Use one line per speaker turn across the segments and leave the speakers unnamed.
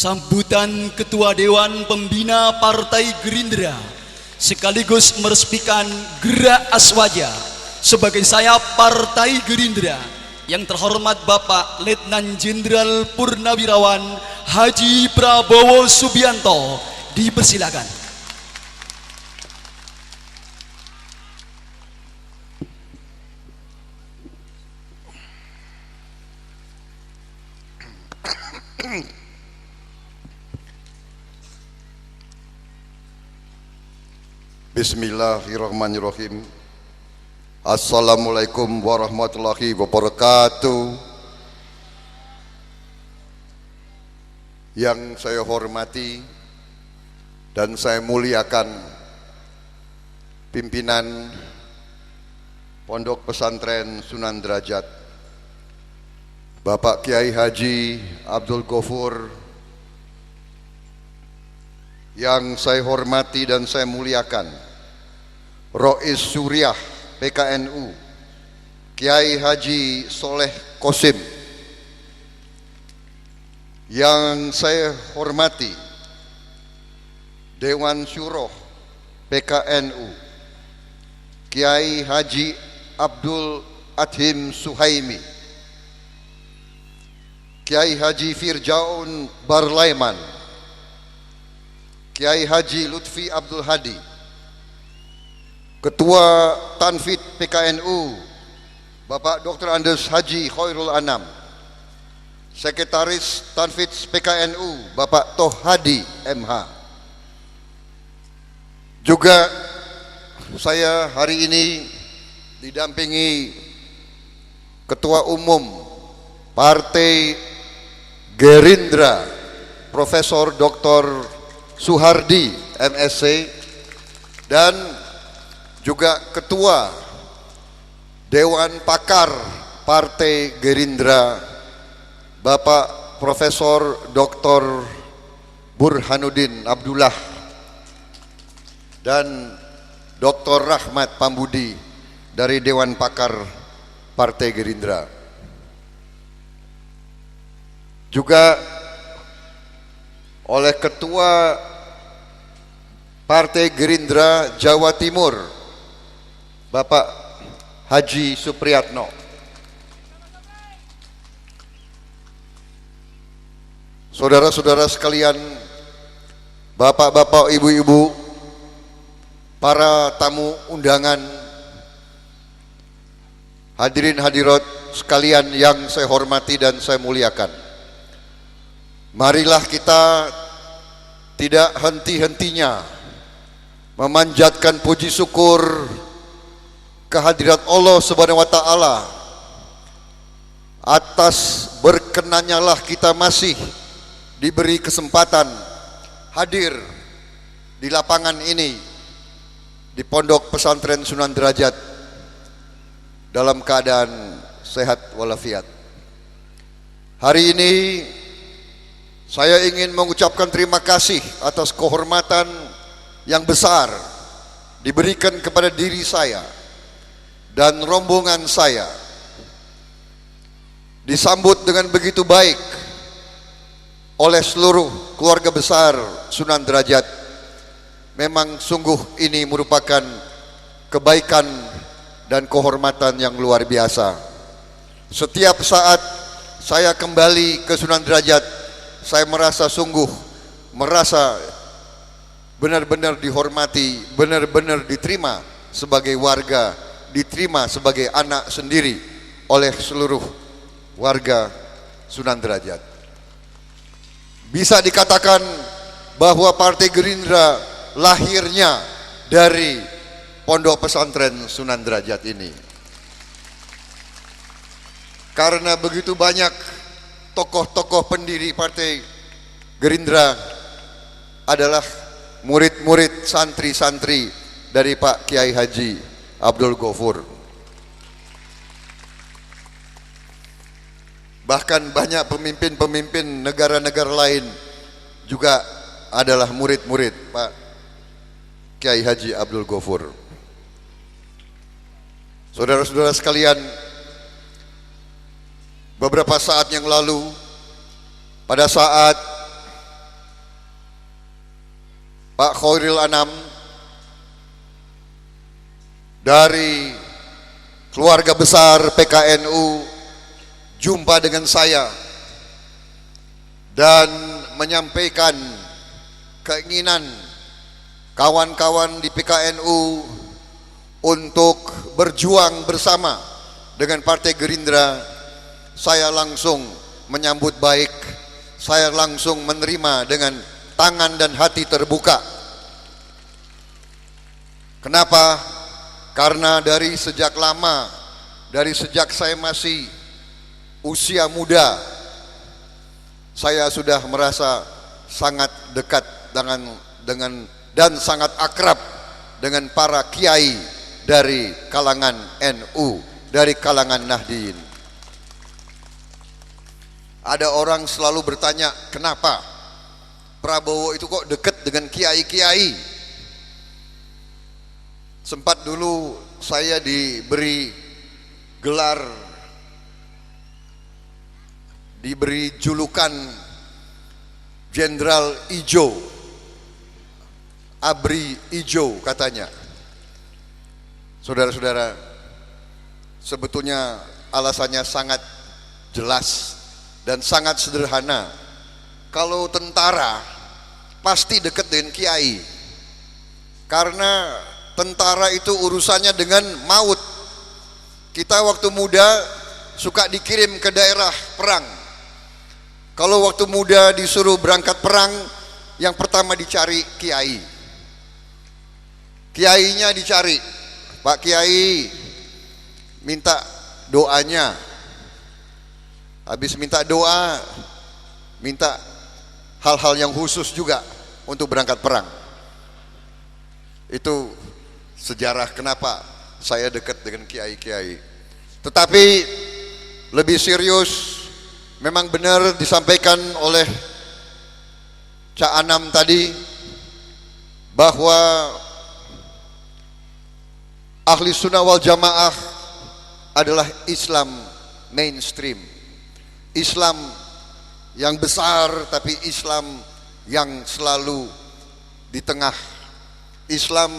sambutan Ketua Dewan Pembina Partai Gerindra sekaligus meresmikan Gerak Aswaja sebagai sayap Partai Gerindra yang terhormat Bapak Letnan Jenderal Purnawirawan Haji Prabowo Subianto. Dipersilakan.
Bismillahirrahmanirrahim. Assalamualaikum warahmatullahi wabarakatuh. Yang saya hormati dan saya muliakan pimpinan Pondok Pesantren Sunan Derajat, Bapak Kiai Haji Abdul Ghafur. Yang saya hormati dan saya muliakan Rois Suriah PKNU Kiai Haji Soleh Kosim. Yang saya hormati Dewan Syuroh PKNU Kiai Haji Abdul Adhim Suhaimi, Kiai Haji Firjaun Barlaiman, Kiai Haji Lutfi Abdul Hadi, Ketua Tanfid PKNU Bapak Dr. Andes Haji Khairul Anam, Sekretaris Tanfid PKNU Bapak Toh Hadi MH. Juga saya hari ini didampingi Ketua Umum Partai Gerindra Profesor Dr. Suhardi MSc, dan juga Ketua Dewan Pakar Partai Gerindra Bapak Profesor Dr. Burhanuddin Abdullah dan Dr. Rahmat Pambudi dari Dewan Pakar Partai Gerindra. Juga oleh Ketua Partai Gerindra Jawa Timur Bapak Haji Supriyatno. Saudara-saudara sekalian, bapak-bapak, ibu-ibu, para tamu undangan, hadirin hadirat sekalian yang saya hormati dan saya muliakan. Marilah kita tidak henti-hentinya memanjatkan puji syukur kehadirat Allah Subhanahu wa taala. Atas berkenannya lah kita masih diberi kesempatan hadir di lapangan ini di Pondok Pesantren Sunan Derajat dalam keadaan sehat walafiat. Hari ini saya ingin mengucapkan terima kasih atas kehormatan yang besar diberikan kepada diri saya dan rombongan saya. Disambut dengan begitu baik oleh seluruh keluarga besar Sunan Derajat. Memang sungguh ini merupakan kebaikan dan kehormatan yang luar biasa. Setiap saat saya kembali ke Sunan Derajat, saya merasa benar-benar dihormati, benar-benar diterima sebagai warga, diterima sebagai anak sendiri oleh seluruh warga Sunan Derajat. Bisa dikatakan bahwa Partai Gerindra lahirnya dari Pondok Pesantren Sunan Derajat ini. Karena begitu banyak tokoh-tokoh pendiri Partai Gerindra adalah murid-murid santri-santri dari Pak Kiai Haji Abdul Ghafur. Bahkan banyak pemimpin-pemimpin negara-negara lain juga adalah murid-murid Pak Kiai Haji Abdul Ghafur. Saudara-saudara sekalian, beberapa saat yang lalu, pada saat Pak Khairil Anam dari keluarga besar PKNU jumpa dengan saya dan menyampaikan keinginan kawan-kawan di PKNU untuk berjuang bersama dengan Partai Gerindra. Saya langsung menyambut baik, saya langsung menerima dengan tangan dan hati terbuka. Kenapa? Karena dari sejak lama, dari sejak saya masih usia muda, saya sudah merasa sangat dekat dan sangat akrab dengan para kiai dari kalangan NU, dari kalangan Nahdien. Ada orang selalu bertanya, kenapa Prabowo itu kok dekat dengan kiai-kiai? Sempat dulu saya diberi gelar, diberi julukan Jenderal Ijo, Abri Ijo katanya. Saudara-saudara, sebetulnya alasannya sangat jelas dan sangat sederhana. Kalau tentara pasti dekat dengan kiai, karena tentara itu urusannya dengan maut. Kita waktu muda suka dikirim ke daerah perang. Kalau waktu muda disuruh berangkat perang, yang pertama dicari kiai. Kiainya dicari, Pak Kiai minta doanya. Habis minta doa, minta hal-hal yang khusus juga untuk berangkat perang. Itu sejarah kenapa saya dekat dengan kiai-kiai. Tetapi lebih serius, memang benar disampaikan oleh Cak Anam tadi bahwa Ahli Sunnah wal Jamaah adalah Islam mainstream, Islam yang besar, tapi Islam yang selalu di tengah, Islam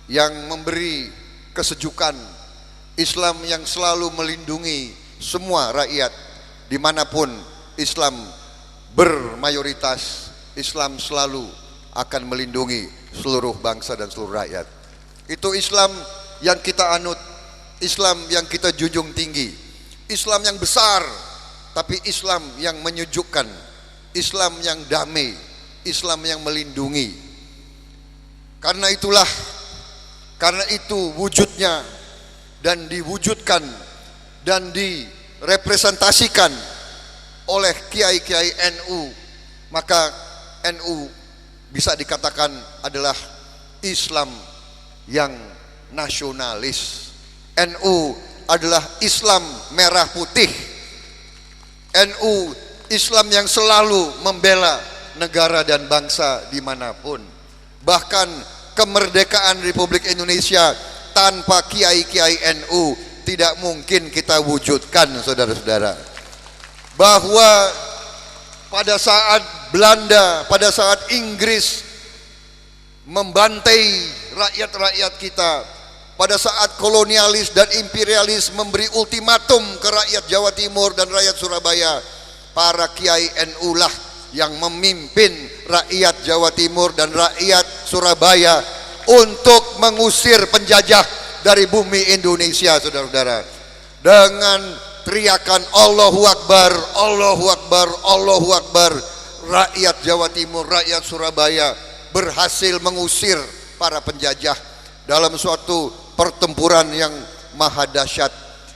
yang memberi kesejukan, Islam yang selalu melindungi semua rakyat dimanapun Islam bermayoritas. Islam selalu akan melindungi seluruh bangsa dan seluruh rakyat. Itu Islam yang kita anut, Islam yang kita junjung tinggi, Islam yang besar, tapi Islam yang menyejukkan, Islam yang damai, Islam yang melindungi. Karena itu wujudnya dan diwujudkan dan direpresentasikan oleh kiai-kiai NU, maka NU bisa dikatakan adalah Islam yang nasionalis. NU adalah Islam merah putih. NU Islam yang selalu membela negara dan bangsa dimanapun. Bahkan kemerdekaan Republik Indonesia tanpa kiai-kiai NU tidak mungkin kita wujudkan, saudara-saudara. Bahwa pada saat Belanda, pada saat Inggris membantai rakyat-rakyat kita, pada saat kolonialis dan imperialis memberi ultimatum ke rakyat Jawa Timur dan rakyat Surabaya, para kiai NU lah yang memimpin rakyat Jawa Timur dan rakyat Surabaya untuk mengusir penjajah dari bumi Indonesia, saudara-saudara. Dengan teriakan Allahu Akbar, Allahu Akbar, Allahu Akbar, rakyat Jawa Timur, rakyat Surabaya berhasil mengusir para penjajah dalam suatu pertempuran yang maha dahsyat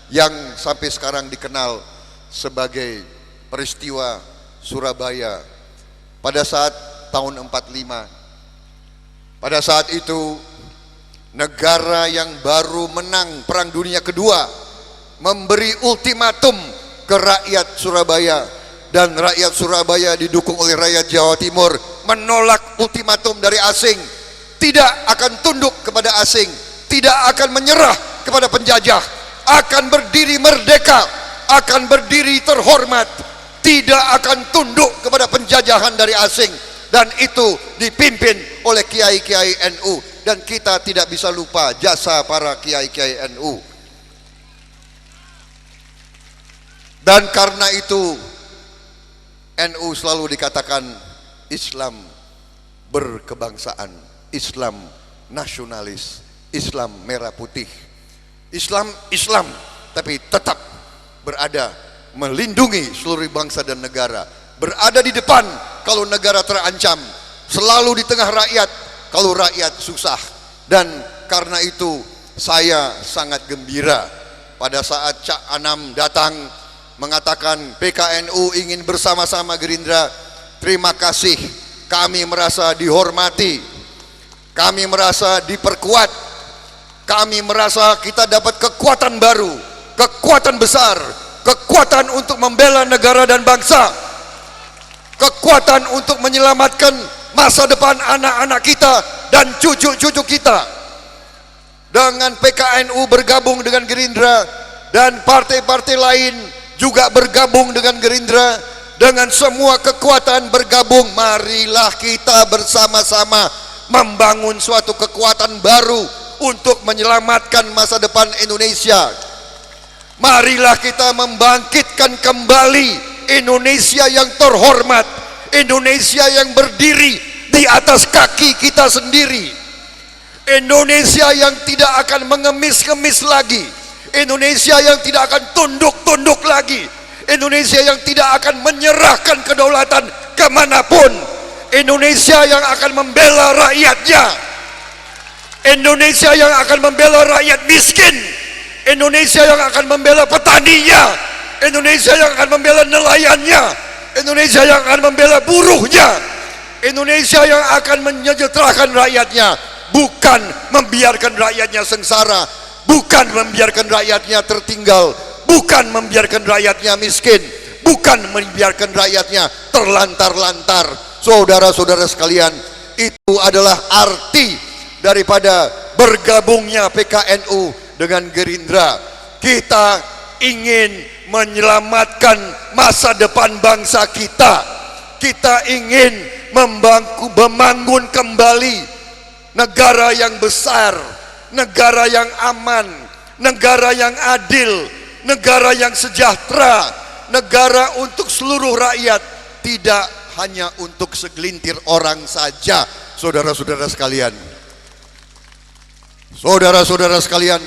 yang sampai sekarang dikenal sebagai peristiwa Surabaya pada saat tahun 45. Pada saat itu negara yang baru menang Perang Dunia Kedua memberi ultimatum ke rakyat Surabaya, dan rakyat Surabaya didukung oleh rakyat Jawa Timur menolak ultimatum dari asing, tidak akan tunduk kepada asing, tidak akan menyerah kepada penjajah, akan berdiri merdeka, akan berdiri terhormat, tidak akan tunduk kepada penjajahan dari asing, dan itu dipimpin oleh kiai-kiai NU, dan kita tidak bisa lupa jasa para kiai-kiai NU. Dan karena itu NU selalu dikatakan Islam berkebangsaan, Islam nasionalis, Islam merah putih. Islam, tapi tetap berada melindungi seluruh bangsa dan negara, berada di depan kalau negara terancam, selalu di tengah rakyat kalau rakyat susah. Dan karena itu saya sangat gembira pada saat Cak Anam datang mengatakan PKNU ingin bersama-sama Gerindra. Terima kasih, kami merasa dihormati, kami merasa diperkuat, kami merasa kita dapat kekuatan baru, kekuatan besar, kekuatan untuk membela negara dan bangsa, kekuatan untuk menyelamatkan masa depan anak-anak kita dan cucu-cucu kita. Dengan PKNU bergabung dengan Gerindra dan partai-partai lain juga bergabung dengan Gerindra, dengan semua kekuatan bergabung, marilah kita bersama-sama membangun suatu kekuatan baru untuk menyelamatkan masa depan Indonesia. Marilah kita membangkitkan kembali Indonesia yang terhormat, Indonesia yang berdiri di atas kaki kita sendiri, Indonesia yang tidak akan mengemis-ngemis lagi, Indonesia yang tidak akan tunduk-tunduk lagi, Indonesia yang tidak akan menyerahkan kedaulatan kemanapun, Indonesia yang akan membela rakyatnya, Indonesia yang akan membela rakyat miskin, Indonesia yang akan membela petaninya, Indonesia yang akan membela nelayannya, Indonesia yang akan membela buruhnya, Indonesia yang akan menyejahterakan rakyatnya, bukan membiarkan rakyatnya sengsara, bukan membiarkan rakyatnya tertinggal, bukan membiarkan rakyatnya miskin, bukan membiarkan rakyatnya terlantar-lantar. Saudara-saudara sekalian, itu adalah arti daripada bergabungnya PKNU dengan Gerindra. Kita ingin menyelamatkan masa depan bangsa kita. Kita ingin membangun kembali negara yang besar, negara yang aman, negara yang adil, negara yang sejahtera, negara untuk seluruh rakyat, tidak hanya untuk segelintir orang saja. Saudara-saudara sekalian, saudara-saudara sekalian,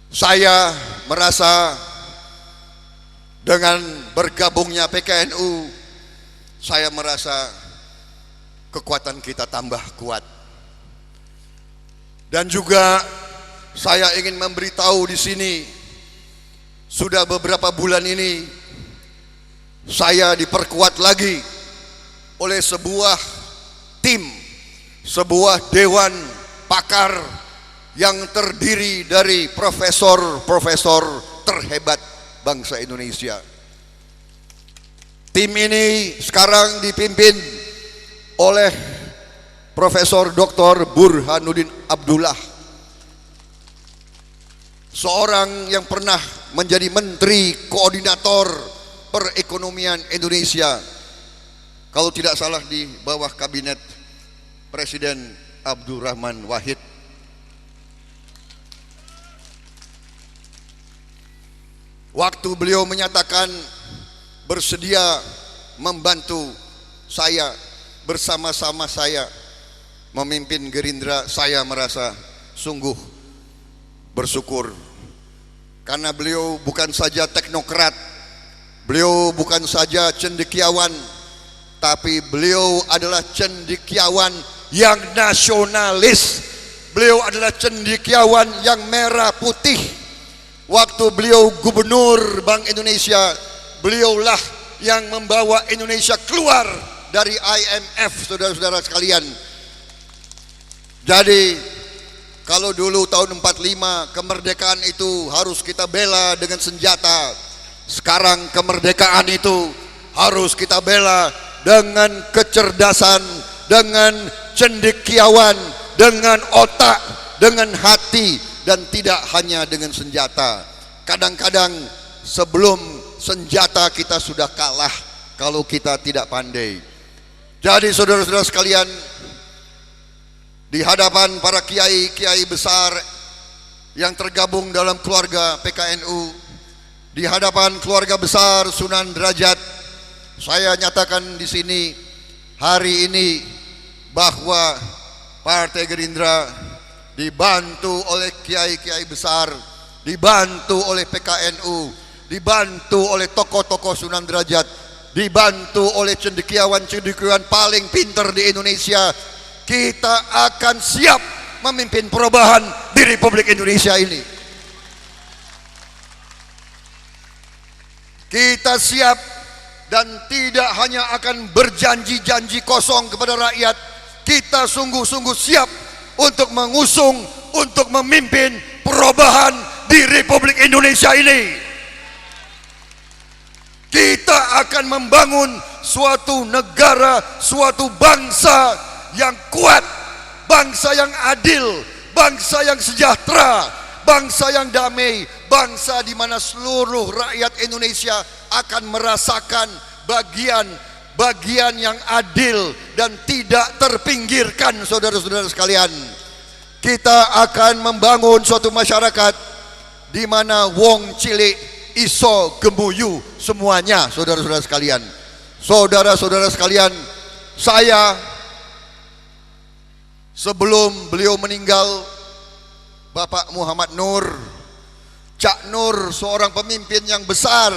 saya merasa dengan bergabungnya PKNU, saya merasa kekuatan kita tambah kuat. Dan juga saya ingin memberitahu di sini, sudah beberapa bulan ini saya diperkuat lagi oleh sebuah tim, sebuah dewan pakar yang terdiri dari profesor-profesor terhebat bangsa Indonesia. Tim ini sekarang dipimpin oleh Profesor Dr. Burhanuddin Abdullah, seorang yang pernah menjadi Menteri Koordinator Perekonomian Indonesia, kalau tidak salah di bawah kabinet Presiden Abdurrahman Wahid. Waktu beliau menyatakan bersedia membantu saya, bersama-sama saya memimpin Gerindra, saya merasa sungguh bersyukur. Karena beliau bukan saja teknokrat, beliau bukan saja cendekiawan, tapi beliau adalah cendekiawan yang nasionalis. Beliau adalah cendekiawan yang merah putih. Waktu beliau gubernur Bank Indonesia, beliaulah yang membawa Indonesia keluar dari IMF, saudara-saudara sekalian. Jadi kalau dulu tahun 45 kemerdekaan itu harus kita bela dengan senjata, sekarang kemerdekaan itu harus kita bela dengan kecerdasan, dengan cendekiawan, dengan otak, dengan hati, dan tidak hanya dengan senjata. Kadang-kadang sebelum senjata kita sudah kalah kalau kita tidak pandai. Jadi saudara-saudara sekalian, di hadapan para kiai-kiai besar yang tergabung dalam keluarga PKNU, di hadapan keluarga besar Sunan Derajat, saya nyatakan di sini hari ini bahwa Partai Gerindra dibantu oleh kiai-kiai besar, dibantu oleh PKNU, dibantu oleh tokoh-tokoh Sunan Derajat, dibantu oleh cendekiawan-cendekiawan paling pinter di Indonesia. Kita akan siap memimpin perubahan di Republik Indonesia ini. Kita siap dan tidak hanya akan berjanji-janji kosong kepada rakyat. Kita sungguh-sungguh siap untuk mengusung, untuk memimpin perubahan di Republik Indonesia ini. Kita akan membangun suatu negara, suatu bangsa yang kuat, bangsa yang adil, bangsa yang sejahtera, bangsa yang damai, bangsa di mana seluruh rakyat Indonesia akan merasakan bagian yang adil dan tidak terpinggirkan. Saudara-saudara sekalian, kita akan membangun suatu masyarakat di mana wong cilik iso gemuyu semuanya. Saudara-saudara sekalian, saudara-saudara sekalian, saya sebelum beliau meninggal, Bapak Muhammad Nur, Cak Nur, seorang pemimpin yang besar,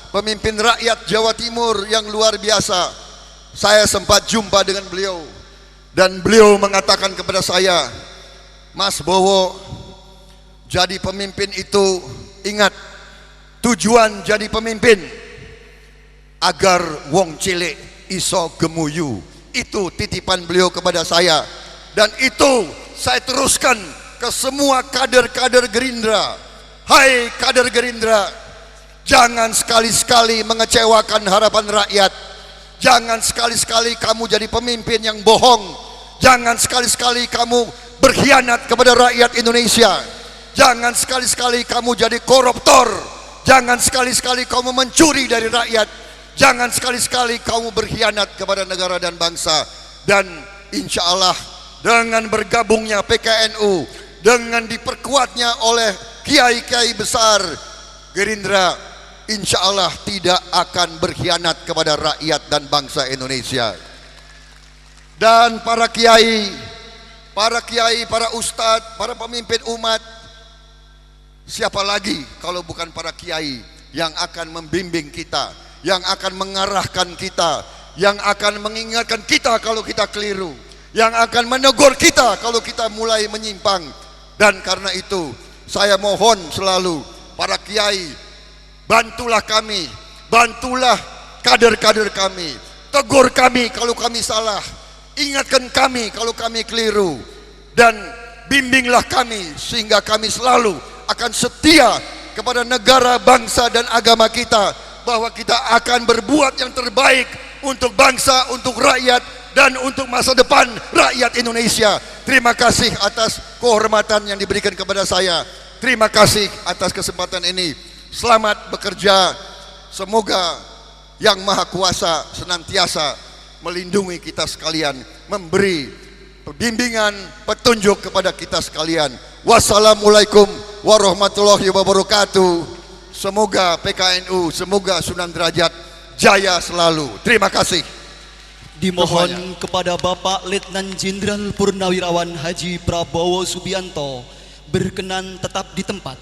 pemimpin rakyat Jawa Timur yang luar biasa. Saya sempat jumpa dengan beliau dan beliau mengatakan kepada saya, Mas Bowo, jadi pemimpin itu ingat, tujuan jadi pemimpin agar wong cilik iso gemuyu. Itu titipan beliau kepada saya, dan itu saya teruskan ke semua kader-kader Gerindra. Hai kader Gerindra, jangan sekali-sekali mengecewakan harapan rakyat. Jangan sekali-sekali kamu jadi pemimpin yang bohong. Jangan sekali-sekali kamu berkhianat kepada rakyat Indonesia. Jangan sekali-sekali kamu jadi koruptor. Jangan sekali-sekali kamu mencuri dari rakyat. Jangan sekali-sekali kamu berkhianat kepada negara dan bangsa. Dan insya Allah dengan bergabungnya PKNU, dengan diperkuatnya oleh kiai-kiai besar Gerindra, insya Allah tidak akan berkhianat kepada rakyat dan bangsa Indonesia. Dan para kiai, para ustadz, para pemimpin umat, siapa lagi kalau bukan para kiai yang akan membimbing kita, yang akan mengarahkan kita, yang akan mengingatkan kita kalau kita keliru, yang akan menegur kita kalau kita mulai menyimpang. Dan karena itu saya mohon selalu para kiai, bantulah kami, bantulah kader-kader kami, tegur kami kalau kami salah, ingatkan kami kalau kami keliru, dan bimbinglah kami sehingga kami selalu akan setia kepada negara, bangsa dan agama kita, bahwa kita akan berbuat yang terbaik untuk bangsa, untuk rakyat, dan untuk masa depan rakyat Indonesia. Terima kasih atas kehormatan yang diberikan kepada saya. Terima kasih atas kesempatan ini. Selamat bekerja. Semoga Yang Maha Kuasa senantiasa melindungi kita sekalian, memberi bimbingan, petunjuk kepada kita sekalian. Wassalamualaikum warahmatullahi wabarakatuh. Semoga PKNU, semoga Sunan Derajat jaya selalu. Terima kasih.
Dimohon kepada Bapak Letnan Jenderal Purnawirawan Haji Prabowo Subianto berkenan tetap di tempat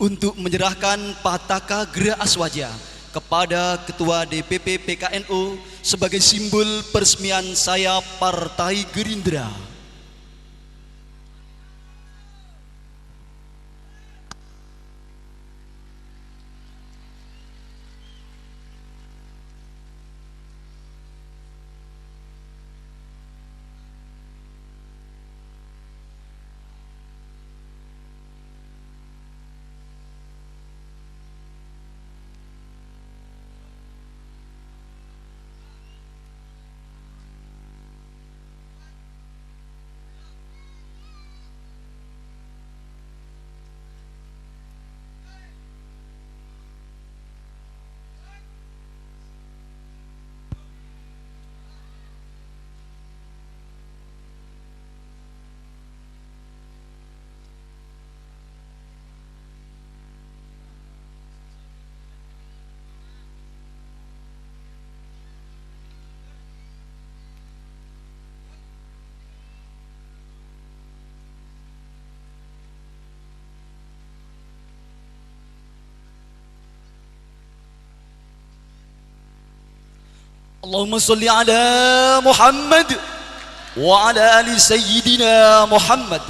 untuk menyerahkan Pataka Gera Aswaja kepada Ketua DPP PKNU sebagai simbol peresmian saya Partai Gerindra. Allahumma salli ala Muhammad wa ala ali sayyidina Muhammad.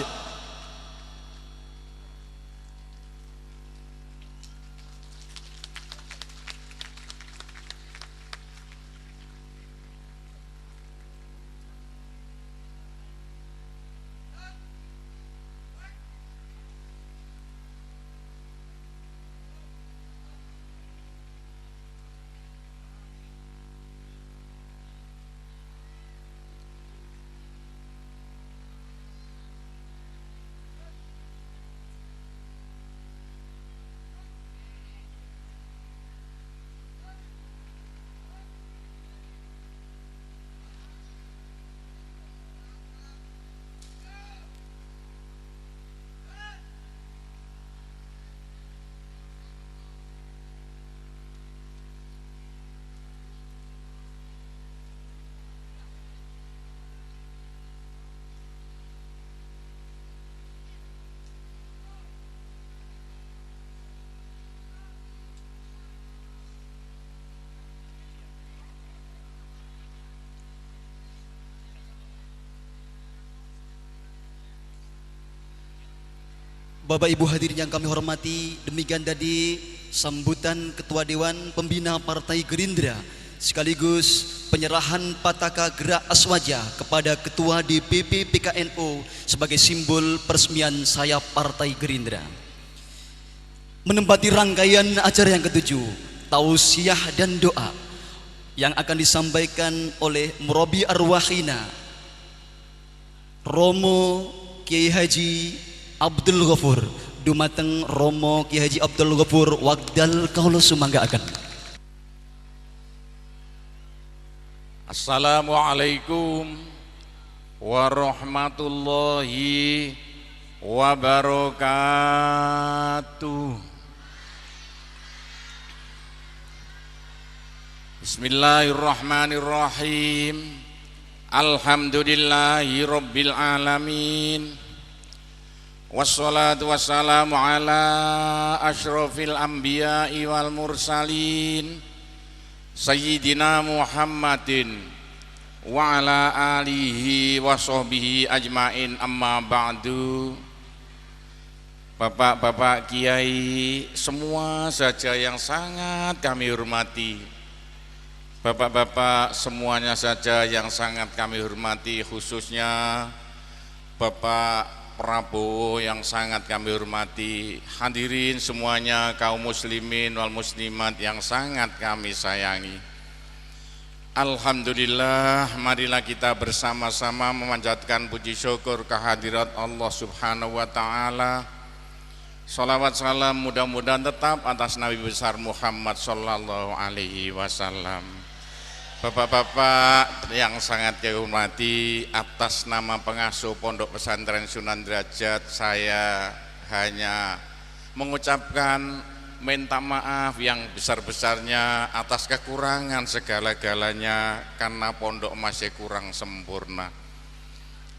Bapak Ibu hadirin yang kami hormati, demikian tadi sambutan Ketua Dewan Pembina Partai Gerindra sekaligus penyerahan Pataka Gerak Aswaja kepada Ketua DPP PKNO sebagai simbol peresmian sayap Partai Gerindra. Menempati rangkaian acara yang ketujuh, tausiah dan doa yang akan disampaikan oleh Murabi Arwahina Romo Kiai Haji Abdul Ghafur dumateng Romo Kiai Haji Abdul Ghafur wekdal kaula sumanggaaken.
Assalamualaikum warahmatullahi wabarakatuh. Bismillahirrahmanirrahim. Alhamdulillahi rabbil alamin. Wassalatu wassalamu ala asyrafil anbiya'i wal mursalin Sayyidina Muhammadin wa ala alihi wa sahbihi ajmain, amma ba'du. Bapak-bapak kiai semua saja yang sangat kami hormati, bapak-bapak semuanya saja yang sangat kami hormati, khususnya Bapak Prabowo yang sangat kami hormati, hadirin semuanya, kaum muslimin wal muslimat yang sangat kami sayangi. Alhamdulillah, marilah kita bersama-sama memanjatkan puji syukur kehadirat Allah Subhanahu wa Ta'ala. Salawat salam mudah-mudahan tetap atas Nabi besar Muhammad Sallallahu Alaihi Wasallam. Bapak-bapak yang sangat saya hormati, atas nama pengasuh Pondok Pesantren Sunan Derajat, saya hanya mengucapkan minta maaf yang besar-besarnya atas kekurangan segala-galanya karena pondok masih kurang sempurna.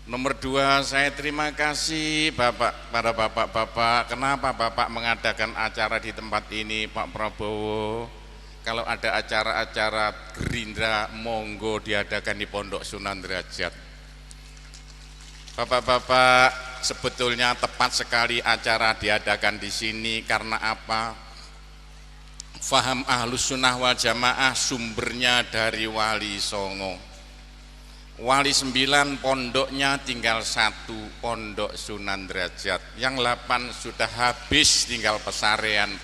Nomor dua, saya terima kasih para bapak-bapak. Kenapa Bapak mengadakan acara di tempat ini, Pak Prabowo? Kalau ada acara-acara Gerindra, monggo diadakan di Pondok Sunan Derajat. Bapak-bapak, sebetulnya tepat sekali acara diadakan di sini karena apa? Faham Ahlus Sunnah wal Jamaah sumbernya dari Wali Songo. Wali 9 pondoknya tinggal 1, Pondok Sunan Derajat. Yang 8 sudah habis, tinggal pesarean.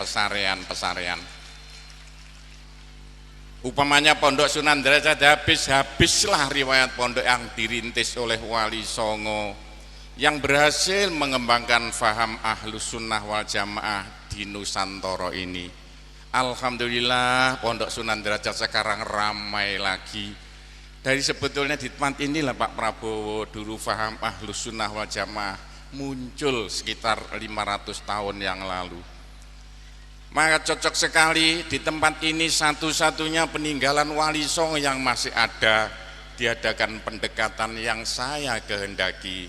Upamanya Pondok Sunan Derajat habislah riwayat pondok yang dirintis oleh Wali Songo yang berhasil mengembangkan faham Ahlus Sunnah wal Jamaah di Nusantara ini. Alhamdulillah, Pondok Sunan Derajat sekarang ramai lagi. Dari sebetulnya di tempat inilah Pak Prabowo dulu faham Ahlus Sunnah wal Jamaah muncul sekitar 500 tahun yang lalu. Maka cocok sekali di tempat ini satu-satunya peninggalan Wali Songo yang masih ada, diadakan pendekatan yang saya kehendaki.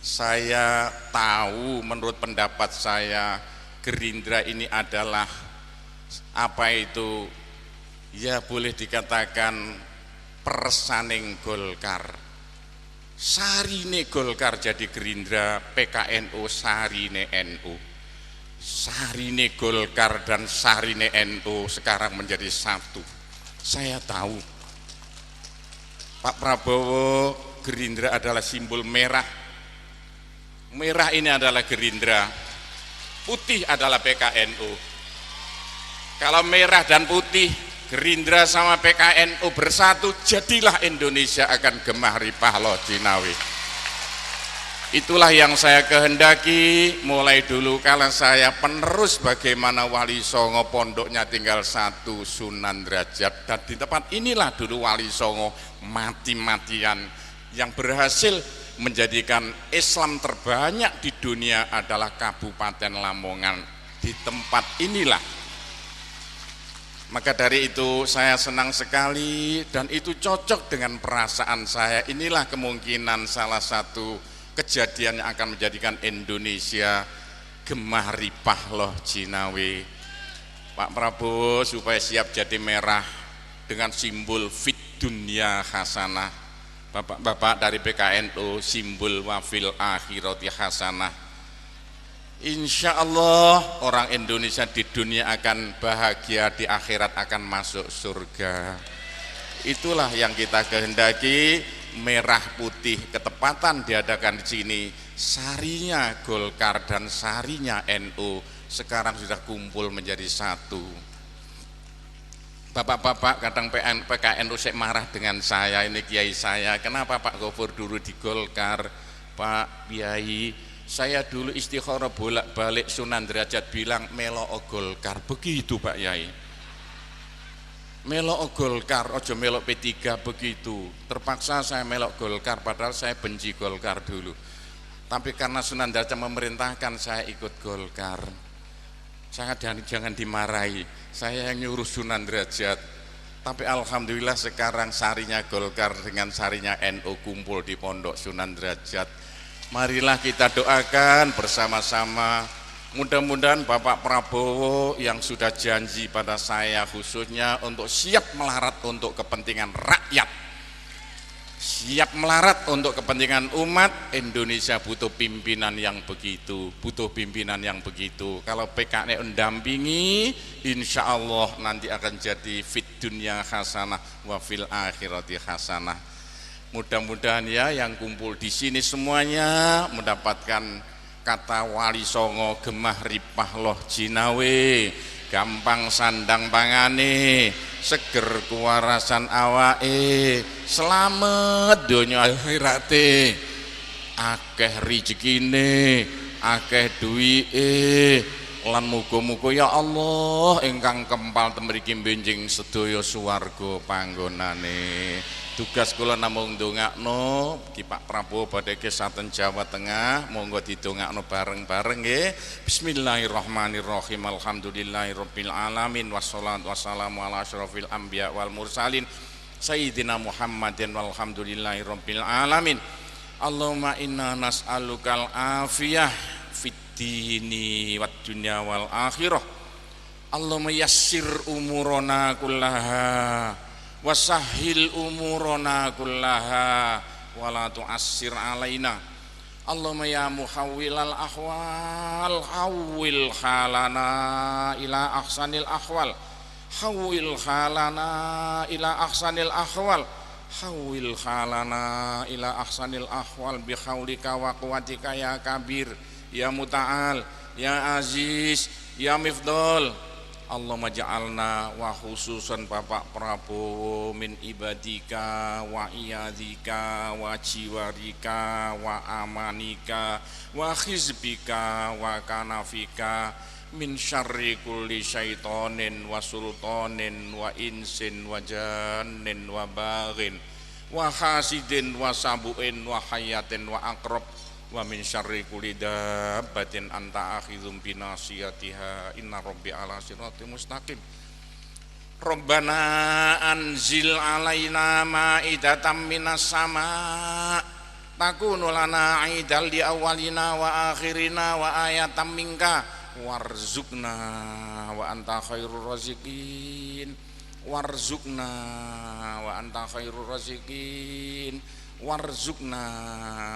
Saya tahu, menurut pendapat saya, Gerindra ini adalah apa itu, ya boleh dikatakan persaning Golkar. Sarine Golkar jadi Gerindra, PKNU sarine NU. Sarine Golkar dan sarine NU sekarang menjadi satu. Saya tahu Pak Prabowo, Gerindra adalah simbol merah. Merah ini adalah Gerindra, putih adalah PKNU. Kalau merah dan putih, Gerindra sama PKNU bersatu, jadilah Indonesia akan gemah ripah loh Jinawi. Itulah yang saya kehendaki mulai dulu kala saya penerus bagaimana Wali Songo pondoknya tinggal satu, Sunan Derajat. Dan di tempat inilah dulu Wali Songo mati-matian yang berhasil menjadikan Islam terbanyak di dunia adalah Kabupaten Lamongan. Di tempat inilah. Maka dari itu saya senang sekali dan itu cocok dengan perasaan saya. Inilah kemungkinan salah satu kejadian yang akan menjadikan Indonesia gemah ripah loh Jinawi. Pak Prabowo supaya siap jadi merah dengan simbol fit dunya hasanah. Bapak-bapak dari PKNU simbol wafil akhirati hasanah. Insya Allah orang Indonesia di dunia akan bahagia, di akhirat akan masuk surga. Itulah yang kita kehendaki. Merah putih ketepatan diadakan di sini. Sarinya Golkar dan sarinya NU sekarang sudah kumpul menjadi satu. Bapak-bapak kadang PKNU saya marah dengan saya, ini kiai saya. Kenapa Pak Gofur dulu di Golkar? Pak Kiai, saya dulu istikharah bolak-balik Sunan Derajat bilang melo Golkar. Begitu Pak Yai. Melo Golkar, ojo melo P3 begitu. Terpaksa saya melok Golkar padahal saya benci Golkar dulu. Tapi karena Sunan Derajat memerintahkan saya ikut Golkar. Saya jangan dimarahi. Saya yang nyuruh Sunan Derajat. Tapi alhamdulillah sekarang sarinya Golkar dengan sarinya NU kumpul di Pondok Sunan Derajat. Marilah kita doakan bersama-sama. Mudah-mudahan Bapak Prabowo yang sudah janji pada saya khususnya untuk siap melarat untuk kepentingan rakyat, siap melarat untuk kepentingan umat. Indonesia butuh pimpinan yang begitu, butuh pimpinan yang begitu. Kalau PKN mendampingi, insya Allah nanti akan jadi fit dunya hasanah wa fil akhirati hasanah. Mudah-mudahan ya yang kumpul di sini semuanya mendapatkan kata Wali Songo gemah ripah loh Jinawe, gampang sandang pangane, seger kuwarasan awake, selamat donya akhirate, akeh rezekine, akeh duwike, lan muga-muga ya Allah ingkang kempal temriki benjing sedaya swarga panggonane. Tugas kula namung ndongakno ki Pak Prabowo badhe kesaten Jawa Tengah, monggo didongakno bareng-bareng nggih. Bismillahirrahmanirrahim. Alhamdulillahirabbil alamin wassalatu wassalamu ala asyrofil anbiya wal mursalin sayyidina Muhammadin walhamdulillahirabbil alamin. Allahumma inna nas'alukal afiyah fid dini wad dunya wal akhirah. Allahumma yassir umurana kullaha wasahil umurona kullaha wala tu'assir alaina. Allahumma ya muhawwilal ahwal hawwil halana ila ahsanil ahwal, hawwil halana ila ahsanil ahwal, hawwil halana ila ahsanil ahwal bi haulika wa quwwatika ya kabir ya muta'al ya aziz ya mifdal. Allahumma ja'alna wa khususan Bapak Prabowo min ibadika wa iyadika wa jiwarika wa amanika wa khizbika wa kanafika min syarri kulli syaitonin wa sultanin wa insin wa jannin wa baghin wa hasidin wa sabuin wa hayatin wa akrab wa min syarri kulli dabbatin anta akhidhum binasiyatiha inna rabbi ala siratim mustaqim. Rabbana anzil alaina ma'idatan minas sama takunu lana aidal li awalina wa akhirina wa ayatan minka warzuqna wa anta khairur raziqin. warzuqna wa anta khairur raziqin, warzuqna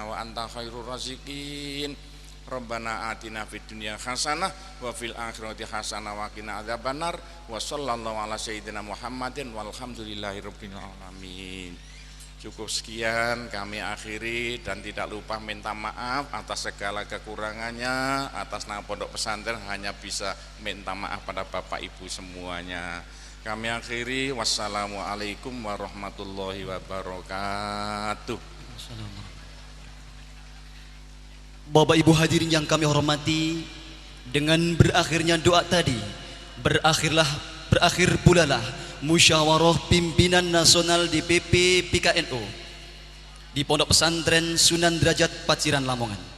wa anta khairur raziqin. Rabbana atina fid dunya hasanah wa fil akhirati hasanah wa qina adzabannar wa sallallahu ala sayyidina Muhammadin walhamdulillahirabbil alamin. Cukup sekian kami akhiri dan tidak lupa minta maaf atas segala kekurangannya. Atas nama Pondok Pesantren hanya bisa minta maaf pada Bapak Ibu semuanya. Kami akhiri, wassalamualaikum warahmatullahi wabarakatuh.
Bapak Ibu hadirin yang kami hormati, dengan berakhirnya doa tadi, berakhir pula lah musyawarah pimpinan nasional DPP PKNU di Pondok Pesantren Sunan Derajat Paciran Lamongan.